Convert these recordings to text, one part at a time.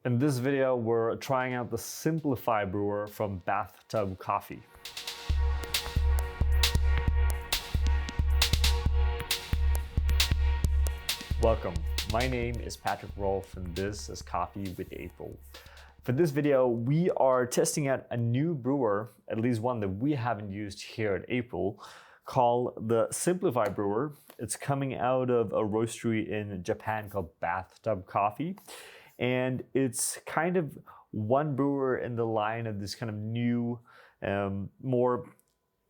In this video, we're trying out the Simplify brewer from Bathtub Coffee. Welcome, my name is Patrick Rolfe and this is Coffee with April. For this video, we are testing out a new brewer, at least one that we haven't used here at April, called the Simplify brewer. It's coming out of a roastery in Japan called Bathtub Coffee. And it's kind of one brewer in the line of this kind of new, more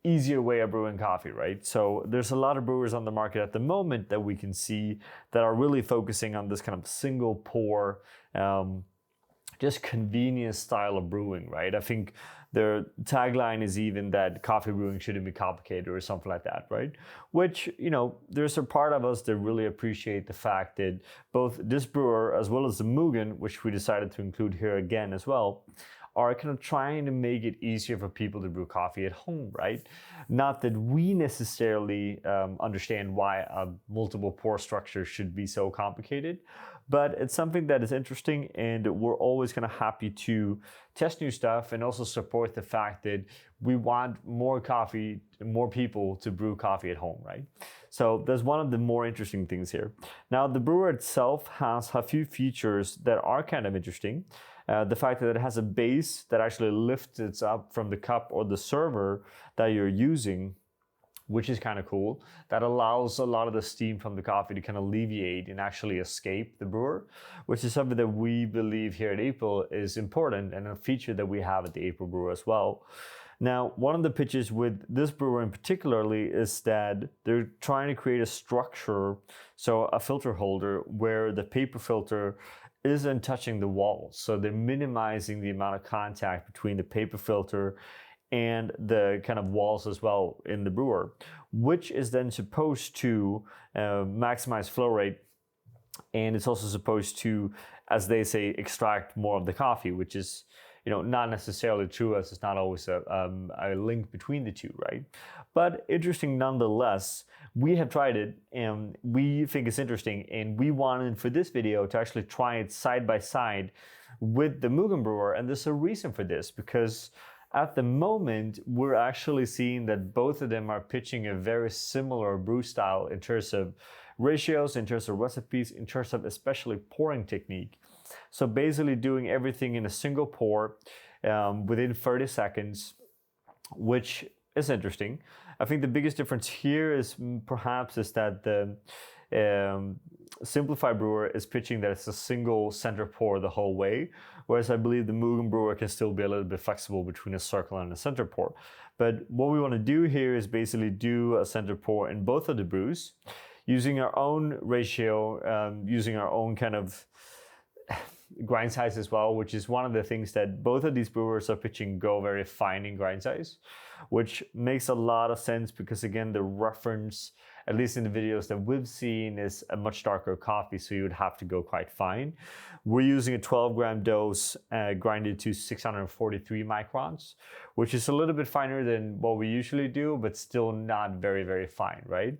easier way of brewing coffee, right? So there's a lot of brewers on the market at the moment that we can see that are really focusing on this kind of single pour, just convenience style of brewing, right? I think their tagline is even that coffee brewing shouldn't be complicated or something like that, right? Which, you know, there's a part of us that really appreciate the fact that both this brewer as well as the Mugen, which we decided to include here again as well, are kind of trying to make it easier for people to brew coffee at home, right? Not that we necessarily understand why a multiple pour structure should be so complicated, but it's something that is interesting and we're always kind of happy to test new stuff and also support the fact that we want more people to brew coffee at home, right? So that's one of the more interesting things here. Now, the brewer itself has a few features that are kind of interesting. The fact that it has a base that actually lifts it up from the cup or the server that you're using, which is kind of cool. That allows a lot of the steam from the coffee to kind of alleviate and actually escape the brewer, which is something that we believe here at April is important and a feature that we have at the April brewer as well. Now, one of the pitches with this brewer in particularly is that they're trying to create a structure, so a filter holder where the paper filter isn't touching the walls. So they're minimizing the amount of contact between the paper filter and the kind of walls as well in the brewer, which is then supposed to maximize flow rate. And it's also supposed to, as they say, extract more of the coffee, which is, you know, not necessarily true, as it's not always a link between the two, right? But interesting nonetheless. We have tried it and we think it's interesting, and we wanted for this video to actually try it side by side with the Mugen brewer. And there's a reason for this, because at the moment we're actually seeing that both of them are pitching a very similar brew style in terms of ratios, in terms of recipes, in terms of especially pouring technique. So basically doing everything in a single pour within 30 seconds, which is interesting. I think the biggest difference here is perhaps that the Simplify brewer is pitching that it's a single center pour the whole way, whereas I believe the Mugen brewer can still be a little bit flexible between a circle and a center pour. But what we want to do here is basically do a center pour in both of the brews, using our own ratio, using our own kind of grind size as well, which is one of the things that both of these brewers are pitching go very fine in grind size, which makes a lot of sense because, again, the reference, at least in the videos that we've seen, is a much darker coffee, so you would have to go quite fine. We're using a 12-gram dose grinded to 643 microns, which is a little bit finer than what we usually do, but still not very, very fine, right?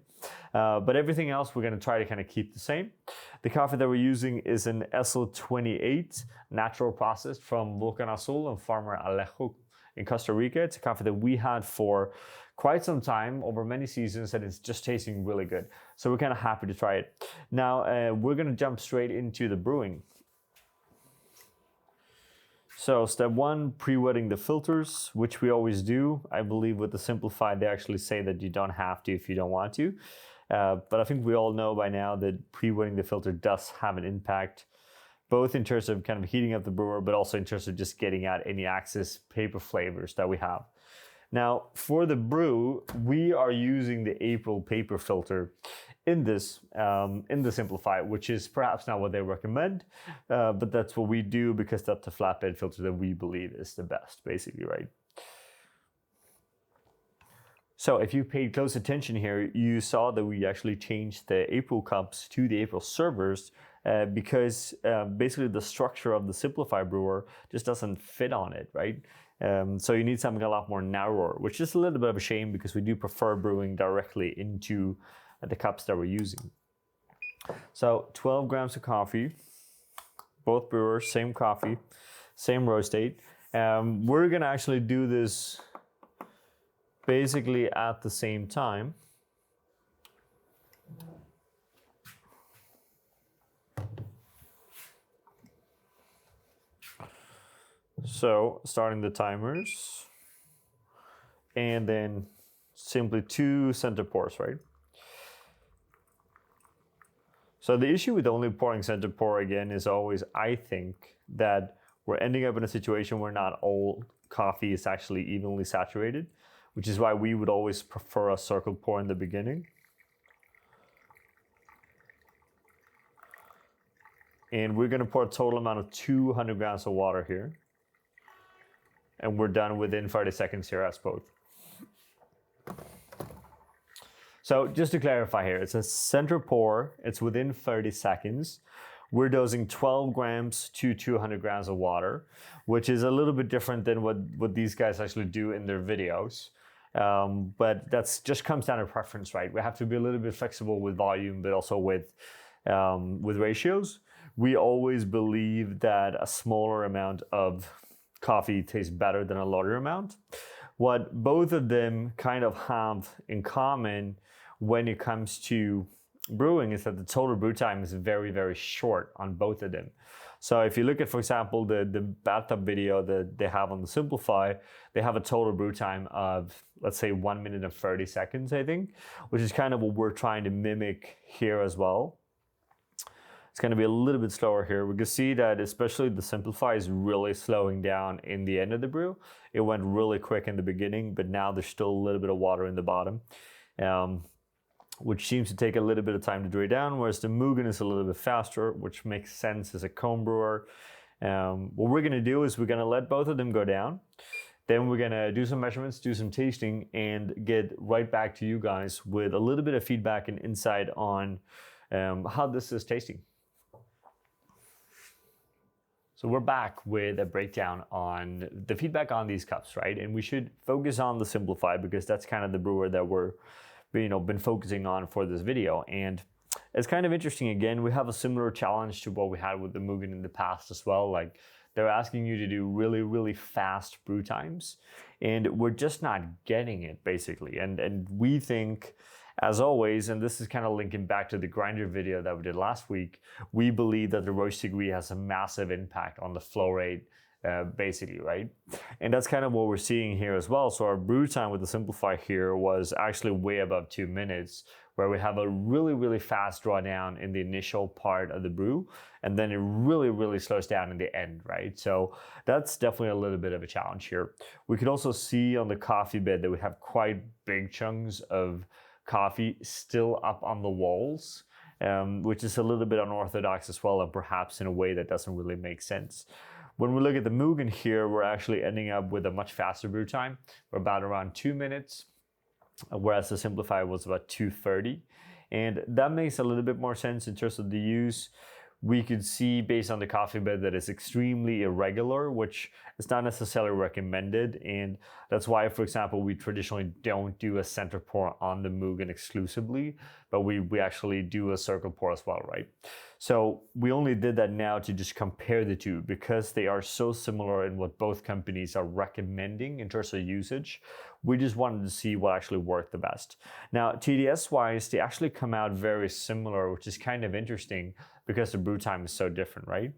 But everything else we're going to try to kind of keep the same. The coffee that we're using is an SL28 natural processed from Volcan Azul and farmer Alejo in Costa Rica. It's a coffee that we had for quite some time, over many seasons, and it's just tasting really good. So we're kind of happy to try it. Now we're going to jump straight into the brewing. So step one, pre-wetting the filters, which we always do. I believe with the Simplify, they actually say that you don't have to if you don't want to. But I think we all know by now that pre-wetting the filter does have an impact, both in terms of kind of heating up the brewer, but also in terms of just getting out any excess paper flavors that we have. Now, for the brew, we are using the April paper filter in the Simplify, which is perhaps not what they recommend, but that's what we do because that's the flatbed filter that we believe is the best, basically, right? So if you paid close attention here, you saw that we actually changed the April cups to the April servers because basically the structure of the Simplify brewer just doesn't fit on it, right? So you need something a lot more narrower, which is a little bit of a shame because we do prefer brewing directly into the cups that we're using. So 12 grams of coffee, both brewers, same coffee, same roast date. We're gonna actually do this basically at the same time. So starting the timers, and then simply 2 center pours, right? So the issue with only pouring center pour again is always, I think, that we're ending up in a situation where not all coffee is actually evenly saturated, which is why we would always prefer a circle pour in the beginning. And we're gonna pour a total amount of 200 grams of water here. And we're done within 30 seconds here as both. So just to clarify here, it's a center pour, it's within 30 seconds. We're dosing 12 grams to 200 grams of water, which is a little bit different than what these guys actually do in their videos. But that's just comes down to preference, right? We have to be a little bit flexible with volume, but also with ratios. We always believe that a smaller amount of coffee tastes better than a larger amount. What both of them kind of have in common when it comes to brewing is that the total brew time is very, very short on both of them. So if you look at, for example, the bathtub video that they have on the Simplify, they have a total brew time of, let's say, 1 minute and 30 seconds, I think, which is kind of what we're trying to mimic here as well. It's going to be a little bit slower here. We can see that especially the Simplify is really slowing down in the end of the brew. It went really quick in the beginning, but now there's still a little bit of water in the bottom, which seems to take a little bit of time to drain down, whereas the Mugen is a little bit faster, which makes sense as a comb brewer. What we're going to do is we're going to let both of them go down. Then we're going to do some measurements, do some tasting, and get right back to you guys with a little bit of feedback and insight on how this is tasting. So we're back with a breakdown on the feedback on these cups, right? And we should focus on the Simplify because that's kind of the brewer that we're been focusing on for this video. And it's kind of interesting. Again, we have a similar challenge to what we had with the Mugen in the past as well. Like they're asking you to do really, really fast brew times, and we're just not getting it basically. And we think, as always, and this is kind of linking back to the grinder video that we did last week, we believe that the roast degree has a massive impact on the flow rate, basically, right? And that's kind of what we're seeing here as well. So our brew time with the Simplify here was actually way above 2 minutes, where we have a really, really fast drawdown in the initial part of the brew, and then it really, really slows down in the end, right? So that's definitely a little bit of a challenge here. We could also see on the coffee bed that we have quite big chunks of coffee still up on the walls, which is a little bit unorthodox as well, and perhaps in a way that doesn't really make sense. When we look at the Mugen here, we're actually ending up with a much faster brew time. We're about around 2 minutes, whereas the Simplify was about 2:30. And that makes a little bit more sense in terms of the use. We could see based on the coffee bed that it's extremely irregular, which is not necessarily recommended. And that's why, for example, we traditionally don't do a center pour on the Mugen exclusively, but we actually do a circle pour as well, right? So we only did that now to just compare the two because they are so similar in what both companies are recommending in terms of usage. We just wanted to see what actually worked the best. Now, TDS-wise, they actually come out very similar, which is kind of interesting because the brew time is so different, right?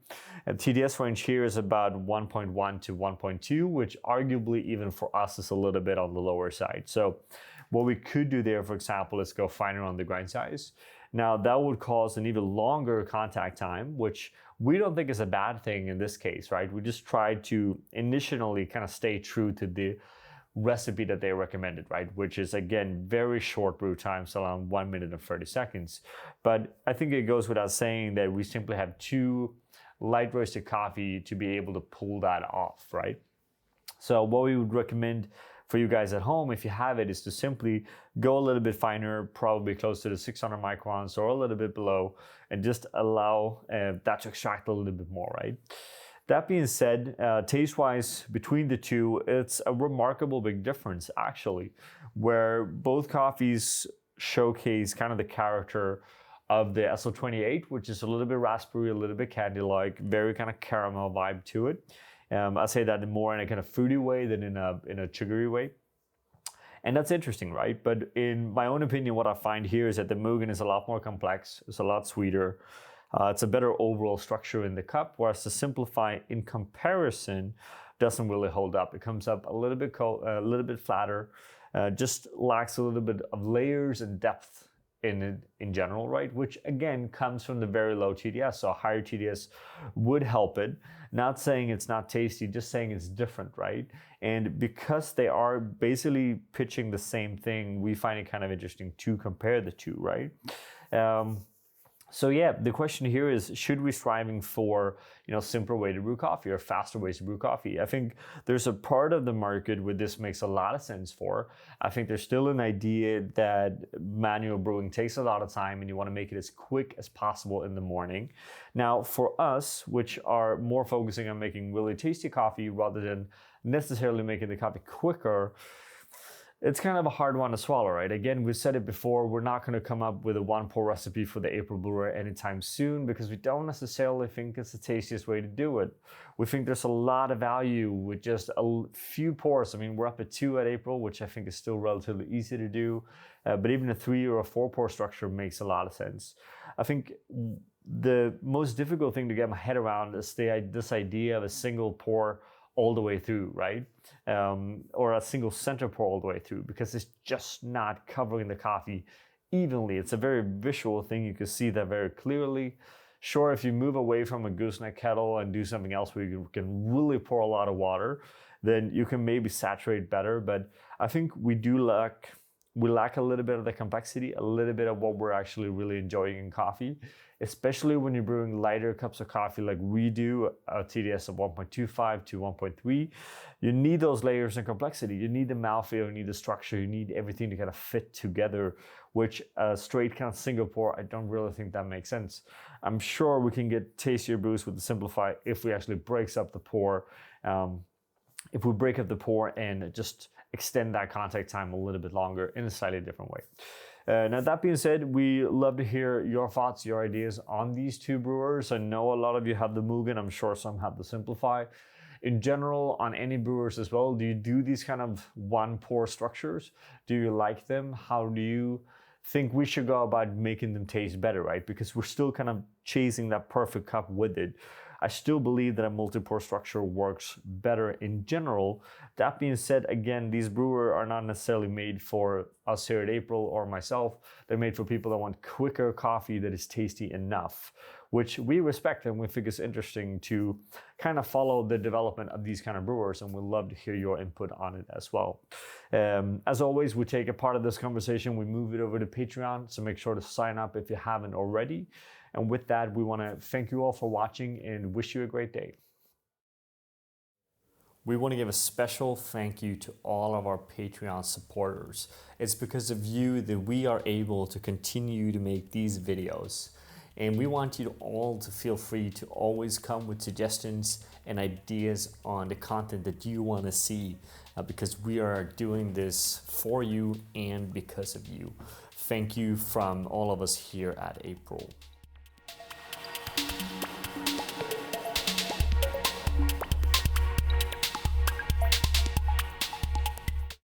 And TDS range here is about 1.1 to 1.2, which arguably even for us is a little bit on the lower side. So what we could do there, for example, is go finer on the grind size. Now that would cause an even longer contact time, which we don't think is a bad thing in this case, right? We just tried to initially kind of stay true to the recipe that they recommended, right? Which is again, very short brew times, around 1 minute and 30 seconds. But I think it goes without saying that we simply have too light roasted coffee to be able to pull that off, right? So what we would recommend for you guys at home, if you have it, is to simply go a little bit finer, probably close to the 600 microns or a little bit below, and just allow that to extract a little bit more, right? That being said, taste-wise, between the two, it's a remarkable big difference, actually, where both coffees showcase kind of the character of the SL28, which is a little bit raspberry, a little bit candy-like, very kind of caramel vibe to it. I say that more in a kind of fruity way than in a sugary way. And that's interesting, right? But in my own opinion, what I find here is that the Mugen is a lot more complex. It's a lot sweeter. It's a better overall structure in the cup, whereas the Simplify, in comparison, doesn't really hold up. It comes up a little bit cold, a little bit flatter, just lacks a little bit of layers and depth in general, right? Which again comes from the very low TDS. So a higher TDS would help it. Not saying it's not tasty, just saying it's different, right? And because they are basically pitching the same thing, we find it kind of interesting to compare the two, right? So yeah, the question here is, should we striving for, simpler way to brew coffee or faster ways to brew coffee? I think there's a part of the market where this makes a lot of sense for. I think there's still an idea that manual brewing takes a lot of time and you want to make it as quick as possible in the morning. Now, for us, which are more focusing on making really tasty coffee rather than necessarily making the coffee quicker, it's kind of a hard one to swallow, right? Again, we've said it before, we're not going to come up with a one-pour recipe for the April brewer anytime soon because we don't necessarily think it's the tastiest way to do it. We think there's a lot of value with just a few pours. I mean, we're up at 2 at April, which I think is still relatively easy to do, but even a 3 or a 4-pour structure makes a lot of sense. I think the most difficult thing to get my head around is this idea of a single pour all the way through, right? Or a single center pour all the way through, because it's just not covering the coffee evenly. It's a very visual thing. You can see that very clearly. Sure, if you move away from a gooseneck kettle and do something else where you can really pour a lot of water, then you can maybe saturate better. But I think we lack a little bit of the complexity, a little bit of what we're actually really enjoying in coffee, especially when you're brewing lighter cups of coffee like we do, a TDS of 1.25 to 1.3. You need those layers and complexity. You need the mouthfeel, you need the structure, you need everything to kind of fit together, which a straight kind of single pour, I don't really think that makes sense. I'm sure we can get tastier brews with the Simplify if we actually breaks up the pour. If we break up the pour and just extend that contact time a little bit longer in a slightly different way. Now, that being said, we love to hear your thoughts, your ideas on these two brewers. I know a lot of you have the Mugen. I'm sure some have the Simplify. In general, on any brewers as well, do you do these kind of one-pour structures? Do you like them? How do you think we should go about making them taste better, right? Because we're still kind of chasing that perfect cup with it. I still believe that a multi-pour structure works better in general. That being said, again, these brewers are not necessarily made for us here at April or myself. They're made for people that want quicker coffee that is tasty enough, which we respect and we think is interesting to kind of follow the development of these kind of brewers, and we'd love to hear your input on it as well. As always, we take a part of this conversation, we move it over to Patreon, so make sure to sign up if you haven't already. And with that, we want to thank you all for watching and wish you a great day. We want to give a special thank you to all of our Patreon supporters. It's because of you that we are able to continue to make these videos. And we want you all to feel free to always come with suggestions and ideas on the content that you want to see, because we are doing this for you and because of you. Thank you from all of us here at April.